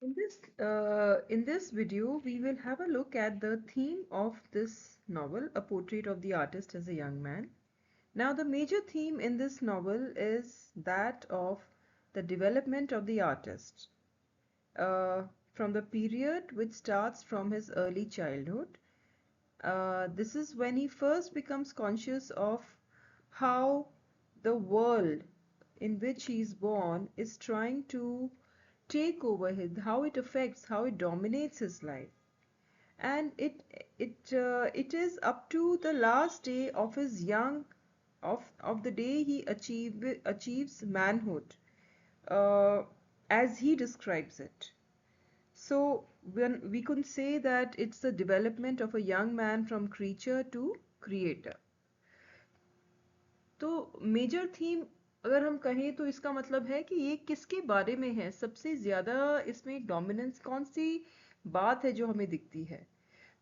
In this video, we will have a look at the theme of this novel, A Portrait of the Artist as a Young Man. Now, the major theme in this novel is that of the development of the artist uh, from the period which starts from his early childhood. This is when he first becomes conscious of how the world in which he is born is trying to take over his, how it affects, how it dominates his life. And it is up to the last day of his young of the day he achieves manhood, uh, as he describes it. So when we could say that it's the development of a young man from creature to creator. तो major theme अगर हम कहें तो इसका मतलब है कि ये किसके बारे में है, सबसे ज्यादा इसमें डोमिनेंस कौन सी बात है जो हमें दिखती है।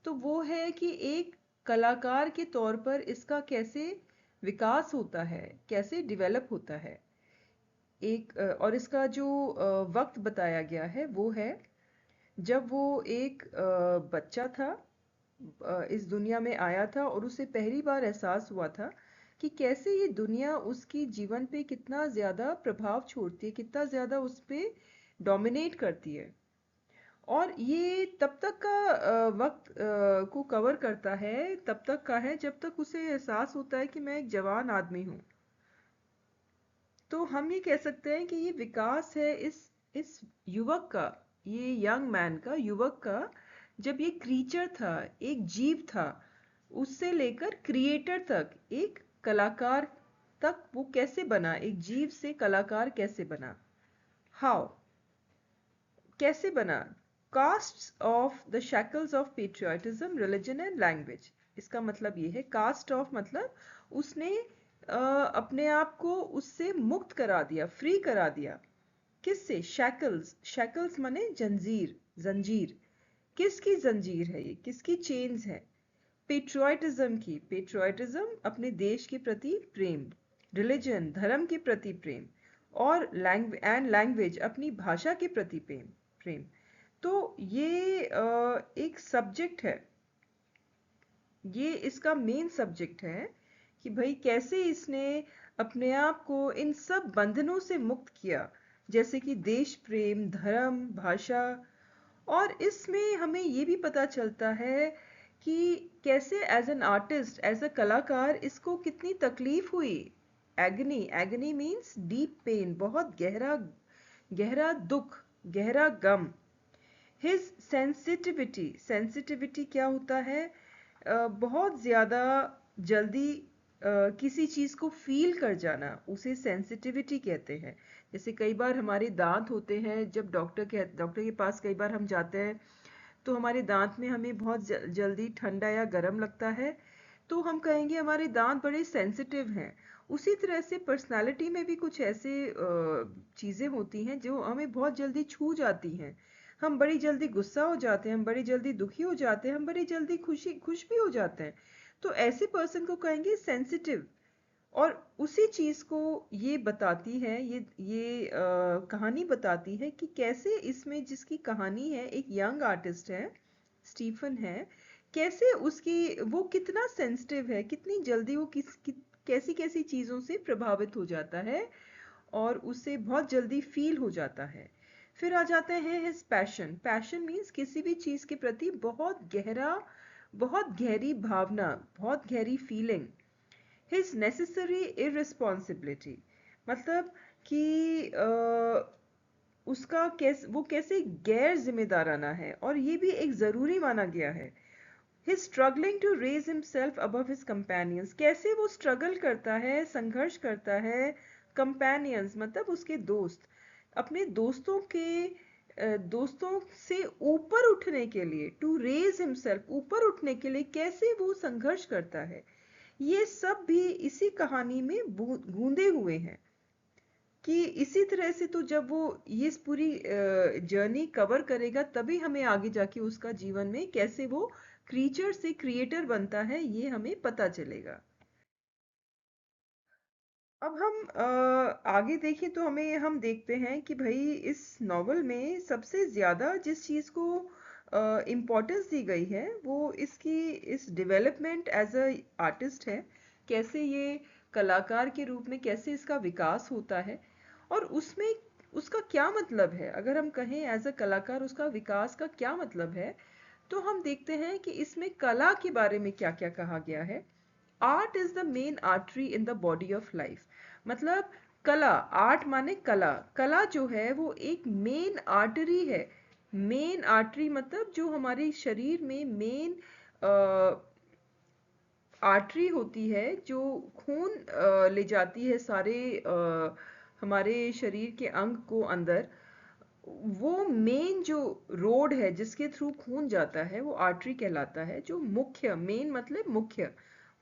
तो वो है कि एक कलाकार के तौर पर इसका कैसे विकास होता है, कैसे डेवलप होता है। और इसका जो वक्त बताया गया है वो है जब वो एक बच्चा था, इस दुनिया में आया था और उसे पहली बार एहसास हुआ था कि कैसे ये दुनिया उसकी जीवन पे कितना ज़्यादा प्रभाव छोड़ती है, कितना ज़्यादा उस पे डोमिनेट करती है। और ये तब तक का वक्त को कवर करता है, तब तक का है जब तक उसे एहसास होता है कि मैं एक जवान आदमी हूँ। तो हम ये कह सकते हैं कि ये विकास है इस युवक का, ये यंग मैन का, युवक का, जब ये क्रीचर था, एक जीव था, उससे लेकर क्रिएटर तक, एक कलाकार तक वो कैसे बना, एक जीव से कलाकार कैसे बना। हाउ, कैसे बना। Cast off the shackles of patriotism, religion and language. इसका मतलब ये है, कास्ट ऑफ मतलब उसने अपने आप को उससे मुक्त करा दिया, फ्री करा दिया। किससे? शैकल्स, शैकल्स माने जंजीर, जंजीर। किसकी जंजीर है ये, किसकी चेन्स है? पेट्रियाटिज्म की। पेट्रियाटिज्म अपने देश के प्रति प्रेम, रिलीजन धर्म के प्रति प्रेम, और लैंग्वेज अपनी भाषा के प्रति प्रेम प्रेम। तो ये एक सब्जेक्ट है, ये इसका मेन सब्जेक्ट है कि भाई कैसे इसने अपने आप को इन सब बंधनों से मुक्त किया, जैसे कि देश प्रेम, धर्म, भाषा। और इसमें हमें ये भी पता चलता है कि कैसे as an artist, as a कलाकार, इसको कितनी तकलीफ हुई। Agony, agony means deep pain, बहुत गहरा गहरा दुख, गहरा गम। हिज सेंसिटिविटी, सेंसिटिविटी क्या होता है? बहुत ज़्यादा जल्दी किसी चीज़ को फील कर जाना, उसे सेंसिटिविटी कहते हैं। जैसे कई बार हमारे दांत होते हैं, जब डॉक्टर के पास कई बार हम जाते हैं तो हमारे दांत में हमें बहुत जल्दी ठंडा या गर्म लगता है, तो हम कहेंगे हमारे दांत बड़े सेंसिटिव हैं। उसी तरह से पर्सनालिटी में भी कुछ ऐसे चीज़ें होती हैं जो हमें बहुत जल्दी छू जाती हैं। हम बड़ी जल्दी गुस्सा हो जाते हैं, हम बड़ी जल्दी दुखी हो जाते हैं, हम बड़ी जल्दी खुश भी हो जाते हैं। तो ऐसे पर्सन को कहेंगे सेंसिटिव। और उसी चीज को ये बताती है, कहानी बताती है कि कैसे इसमें जिसकी कहानी है, एक यंग आर्टिस्ट है, स्टीफन है, कैसे उसकी वो कितना सेंसिटिव है, कितनी जल्दी वो कैसी कैसी चीजों से प्रभावित हो जाता है और उससे बहुत जल्दी फील हो जाता है। फिर आ जाते हैं हिज पैशन। पैशन मीन्स किसी भी चीज के प्रति बहुत गहरा, बहुत गहरी भावना, बहुत गहरी फीलिंग। हिज नेसेसरी इररिस्पॉन्सिबिलिटी मतलब कि वो कैसे गैर जिम्मेदाराना है, और ये भी एक ज़रूरी माना गया है। His struggling to raise himself above his companions, कैसे वो स्ट्रगल करता है, संघर्ष करता है। कंपेनियंस मतलब उसके दोस्त, अपने दोस्तों से ऊपर उठने के लिए, टू रेज हिमसेल्फ, ऊपर उठने के लिए कैसे वो संघर्ष करता है। ये सब भी इसी कहानी में गूंदे हुए हैं। कि इसी तरह से तो जब वो ये इस पूरी जर्नी कवर करेगा, तभी हमें आगे जाके उसका जीवन में कैसे वो क्रीचर से क्रिएटर बनता है ये हमें पता चलेगा। अब हम आगे देखें तो हम देखते हैं कि भाई इस नॉवल में सबसे ज़्यादा जिस चीज़ को इम्पोर्टेंस दी गई है वो इसकी इस डेवलपमेंट एज अ आर्टिस्ट है। कैसे ये कलाकार के रूप में कैसे इसका विकास होता है और उसमें उसका क्या मतलब है, अगर हम कहें एज अ कलाकार उसका विकास का क्या मतलब है, तो हम देखते हैं कि इसमें कला के बारे में क्या क्या कहा गया है। Art is the main artery in the body of life. मतलब कला, आर्ट माने कला, कला जो है वो एक मेन आर्टरी है। मेन आर्टरी मतलब जो हमारे शरीर में मेन आर्टरी होती है, जो खून ले जाती है सारे हमारे शरीर के अंग को अंदर। वो मेन जो रोड है जिसके थ्रू खून जाता है वो आर्टरी कहलाता है। जो मुख्य, मेन मतलब मुख्य,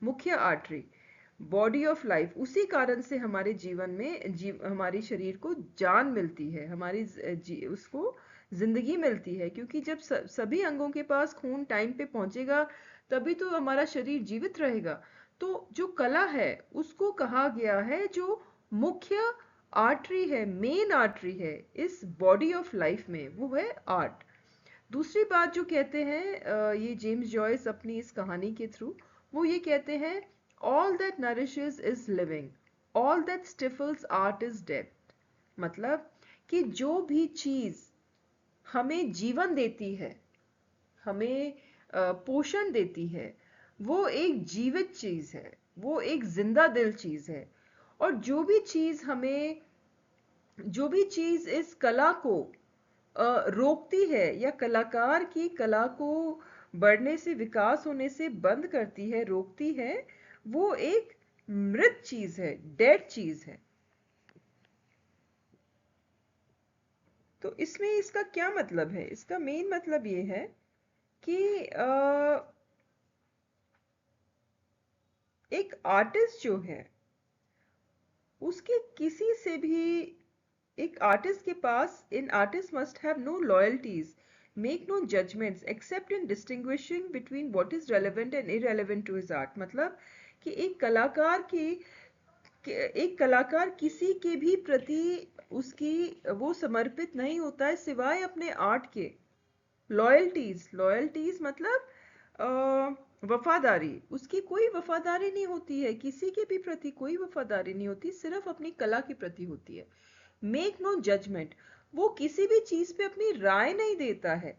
मुख्य आर्टरी, बॉडी ऑफ लाइफ। उसी कारण से हमारे जीवन में हमारे शरीर को जान मिलती है, हमारी उसको जिंदगी मिलती है, क्योंकि जब सभी अंगों के पास खून टाइम पे पहुंचेगा तभी तो हमारा शरीर जीवित रहेगा। तो जो कला है उसको कहा गया है जो मुख्य आर्टरी है, मेन आर्टरी है इस बॉडी ऑफ लाइफ में, वो है आर्ट। दूसरी बात जो कहते हैं ये जेम्स जॉयस अपनी इस कहानी के थ्रू, वो ये कहते हैं, all that nourishes is living, all that stifles art is dead. मतलब कि जो भी चीज हमें जीवन देती है, हमें पोषण देती है, वो एक जीवित चीज है, वो एक जिंदा दिल चीज है। और जो भी चीज इस कला को रोकती है या कलाकार की कला को बढ़ने से, विकास होने से बंद करती है, रोकती है, वो एक मृत चीज है, डेड चीज है। तो इसमें इसका क्या मतलब है? इसका मेन मतलब ये है कि एक आर्टिस्ट जो है उसके किसी से भी, एक आर्टिस्ट के पास, an artist must have no loyalties, make no judgments except in distinguishing between what is relevant and irrelevant to his art. मतलब कि एक कलाकार किसी के भी प्रति उसकी वो समर्पित नहीं होता है सिवाय अपने आर्ट के। लॉयल्टीज, लॉयल्टीज मतलब वफादारी, उसकी कोई वफादारी नहीं होती है, किसी के भी प्रति कोई वफादारी नहीं होती, सिर्फ अपनी कला के प्रति होती है। मेक नो जजमेंट, वो किसी भी चीज पे अपनी राय नहीं देता है।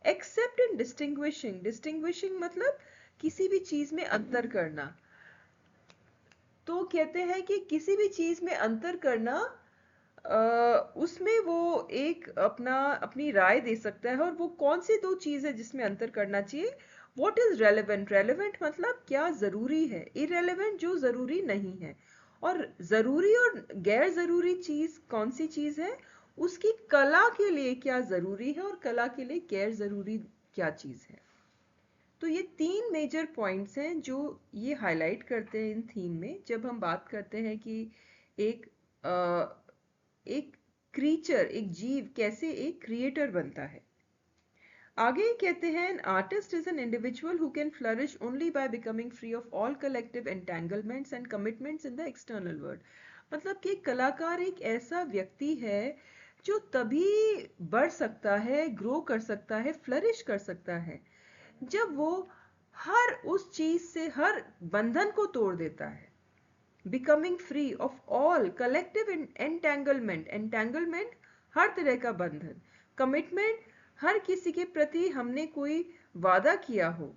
एक्सेप्ट इन डिस्टिंग्विशिंग, डिस्टिंग्विशिंग मतलब किसी भी चीज में अंतर करना। तो कहते हैं कि किसी भी चीज में अंतर करना, उसमें वो एक अपनी राय दे सकता है। और वो कौन सी दो चीज है जिसमें अंतर करना चाहिए? व्हाट इज रेलेवेंट, रेलेवेंट मतलब क्या जरूरी है, इरेलेवेंट जो जरूरी नहीं है। और जरूरी और गैर जरूरी चीज कौन सी चीज है, उसकी कला के लिए क्या जरूरी है और कला के लिए गैर जरूरी क्या चीज है। तो ये तीन मेजर पॉइंट्स हैं जो ये हाईलाइट करते हैं इन थीम में, जब हम बात करते हैं कि एक एक क्रीचर, एक जीव कैसे एक क्रिएटर बनता है। आगे कहते हैं, an artist is an individual who can flourish only by becoming free of all collective entanglements and commitments in the external world. मतलब कि कलाकार एक ऐसा व्यक्ति है जो तभी बढ़ सकता है, ग्रो कर सकता है, फ्लरिश कर सकता है, जब वो हर उस चीज से, हर बंधन को तोड़ देता है। Becoming free of all collective entanglement, entanglement हर तरह का बंधन, कमिटमेंट हर किसी के प्रति हमने कोई वादा किया हो,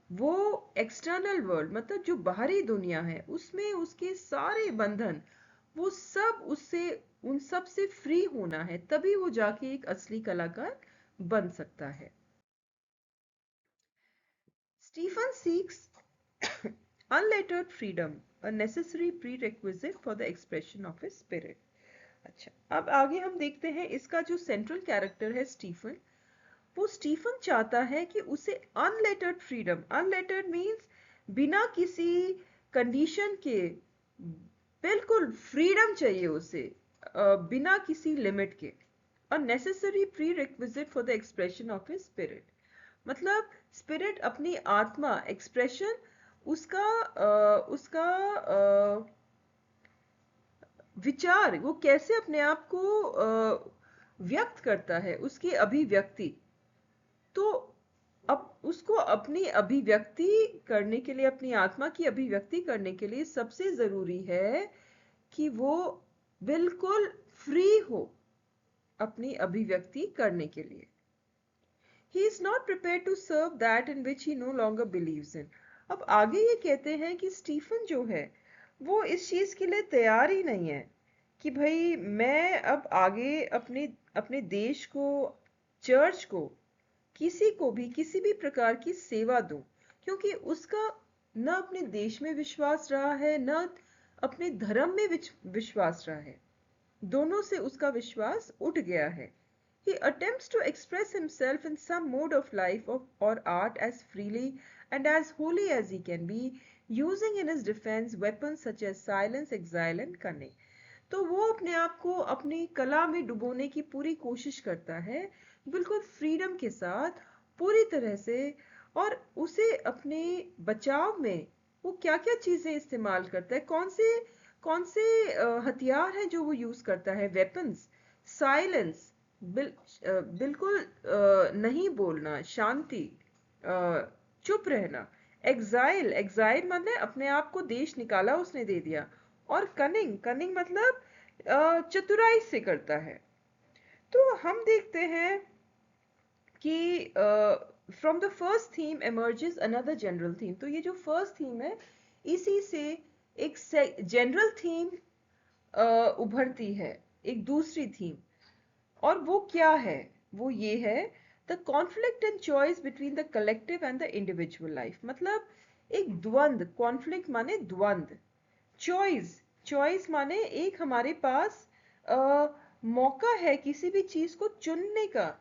वो एक्सटर्नल वर्ल्ड मतलब जो बाहरी दुनिया है उसमें उसके सारे बंधन, वो सब उससे, उन सब से फ्री होना है, तभी वो जाके एक असली कलाकार बन सकता है। Stephen seeks unlettered freedom, a necessary prerequisite for the expression of his spirit. अच्छा, अब आगे हम देखते हैं इसका जो सेंट्रल कैरेक्टर है स्टीफन, वो स्टीफन चाहता है कि उसे अनलेटर्ड फ्रीडम, अनलेटर्ड मीन्स बिना किसी कंडीशन के बिल्कुल फ्रीडम चाहिए उसे, बिना किसी लिमिट के। A necessary pre requisite for the expression of his spirit. मतलब स्पिरिट अपनी आत्मा, एक्सप्रेशन उसका, उसका विचार, वो कैसे अपने आप को व्यक्त करता है, उसकी अभिव्यक्ति। तो अब उसको अपनी अभिव्यक्ति करने के लिए, अपनी आत्मा की अभिव्यक्ति करने के लिए सबसे जरूरी है कि वो बिल्कुल फ्री हो अपनी अभिव्यक्ति करने के लिए। He is not prepared to serve that in which he no longer believes in. अब आगे ये कहते हैं कि स्टीफन जो है वो इस चीज के लिए तैयार ही नहीं है कि भाई मैं अब आगे अपने अपने देश को, चर्च को, किसी को भी किसी भी प्रकार की सेवा दूं, क्योंकि उसका न अपने देश में विश्वास रहा है, न अपने धर्म में विश्वास रहा है। दोनों से उसका विश्वास उठ गया है। He attempts to express himself in some mode of life or art as freely and as holy as he can be, using in his defense weapons such as silence, exile and cunning. तो वो अपने आप को अपनी कला में डुबोने की पूरी कोशिश करता है, बिल्कुल फ्रीडम के साथ, पूरी तरह से। और उसे अपने बचाव में वो क्या क्या चीजें इस्तेमाल करता है, कौन से हथियार हैं जो वो यूज करता है। वेपन्स, साइलेंस, बिल्कुल नहीं बोलना, शांति, चुप रहना। एग्जाइल, एग्जाइल मतलब अपने आप को देश निकाला उसने दे दिया। और कनिंग, कनिंग मतलब चतुराई से करता है। तो हम देखते हैं कि from the first theme emerges another general theme. तो ये जो फर्स्ट थीम है, इसी से एक जनरल थीम उभरती है, एक दूसरी थीम। और वो क्या है? वो ये है, the conflict and choice between the collective and the individual life. मतलब एक द्वंद, कॉन्फ्लिक्ट माने द्वंद, चॉइस, चॉइस माने एक हमारे पास मौका है किसी भी चीज को चुनने का।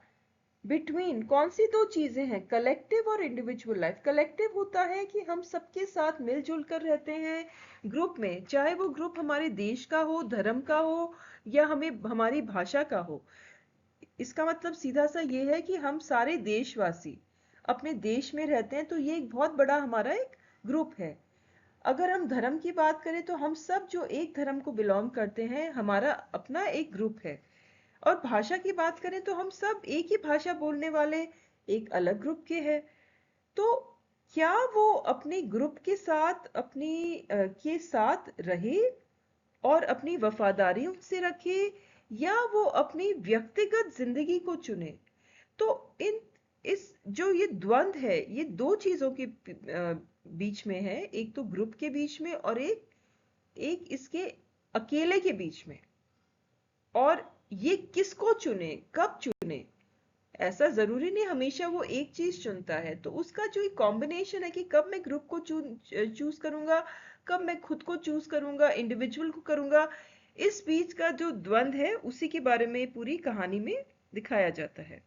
बिटवीन कौन सी दो चीजें हैं? कलेक्टिव और इंडिविजुअल लाइफ। कलेक्टिव होता है कि हम सबके साथ मिलजुल कर रहते हैं ग्रुप में, चाहे वो ग्रुप हमारे देश का हो, धर्म का हो, या हमें हमारी भाषा का हो। इसका मतलब सीधा सा ये है कि हम सारे देशवासी अपने देश में रहते हैं, तो ये एक बहुत बड़ा हमारा एक ग्रुप है। अगर हम धर्म की बात करें तो हम सब जो एक धर्म को बिलोंग करते हैं, हमारा अपना एक ग्रुप है। और भाषा की बात करें तो हम सब एक ही भाषा बोलने वाले एक अलग ग्रुप के हैं। तो क्या वो अपने ग्रुप के साथ, के साथ रहे और अपनी वफादारी उनसे रखे, या वो अपनी व्यक्तिगत जिंदगी को चुने? तो इन इस जो ये द्वंद है, ये दो चीजों के बीच में है, एक तो ग्रुप के बीच में और एक एक इसके अकेले के बीच में। और ये किसको चुने, कब चुने? ऐसा जरूरी नहीं हमेशा वो एक चीज चुनता है। तो उसका जो एक कॉम्बिनेशन है कि कब मैं ग्रुप को चूज करूंगा, कब मैं खुद को चूज करूंगा, इंडिविजुअल को करूंगा, इस बीच का जो द्वंद है, उसी के बारे में पूरी कहानी में दिखाया जाता है।